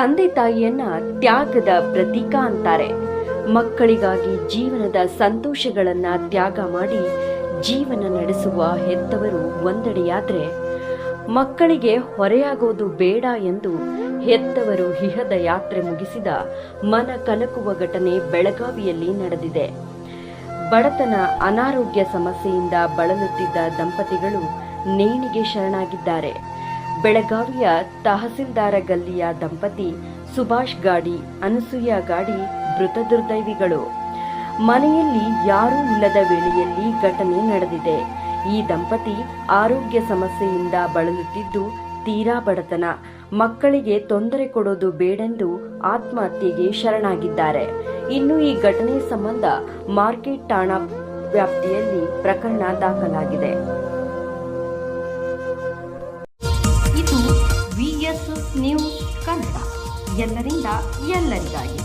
ತಂದೆ ತಾಯಿಯನ್ನ ತ್ಯಾಗದ ಪ್ರತೀಕ ಅಂತಾರೆ. ಮಕ್ಕಳಿಗಾಗಿ ಜೀವನದ ಸಂತೋಷಗಳನ್ನ ತ್ಯಾಗ ಮಾಡಿ ಜೀವನ ನಡೆಸುವ ಹೆತ್ತವರು ಒಂದೆಡೆಯಾದ್ರೆ, ಮಕ್ಕಳಿಗೆ ಹೊರೆಯಾಗೋದು ಬೇಡ ಎಂದು ಹೆತ್ತವರು ಇಹದ ಯಾತ್ರೆ ಮುಗಿಸಿದ ಮನ ಕಲಕುವ ಘಟನೆ ಬೆಳಗಾವಿಯಲ್ಲಿ ನಡೆದಿದೆ. ಬಡತನ, ಅನಾರೋಗ್ಯ ಸಮಸ್ಯೆಯಿಂದ ಬಳಲುತ್ತಿದ್ದ ದಂಪತಿಗಳು ನೇಣಿಗೆ ಶರಣಾಗಿದ್ದಾರೆ. ಬೆಳಗಾವಿಯ ತಹಸೀಲ್ದಾರ ಗಲ್ಲಿಯ ದಂಪತಿ ಸುಭಾಷ್ ಗಾಡಿ, ಅನಸೂಯ ಗಾಡಿ ಮೃತ ದುರ್ದೈವಿಗಳು. ಮನೆಯಲ್ಲಿ ಯಾರೂ ಇಲ್ಲದ ವೇಳೆಯಲ್ಲಿ ಘಟನೆ ನಡೆದಿದೆ. ಈ ದಂಪತಿ ಆರೋಗ್ಯ ಸಮಸ್ಯೆಯಿಂದ ಬಳಲುತ್ತಿದ್ದು ತೀರಾ ಬಡತನ, ಮಕ್ಕಳಿಗೆ ತೊಂದರೆ ಕೊಡೋದು ಬೇಡೆಂದು ಆತ್ಮಹತ್ಯೆಗೆ ಶರಣಾಗಿದ್ದಾರೆ. ಇನ್ನು ಈ ಘಟನೆ ಸಂಬಂಧ ಮಾರ್ಕೆಟ್ ಠಾಣಾ ವ್ಯಾಪ್ತಿಯಲ್ಲಿ ಪ್ರಕರಣ ದಾಖಲಾಗಿದೆ. ಇದು VS ನ್ಯೂಸ್ ಕನ್ನಡ, ಎಲ್ಲರಿಂದ ಎಲ್ಲರಿಗಾಗಿ.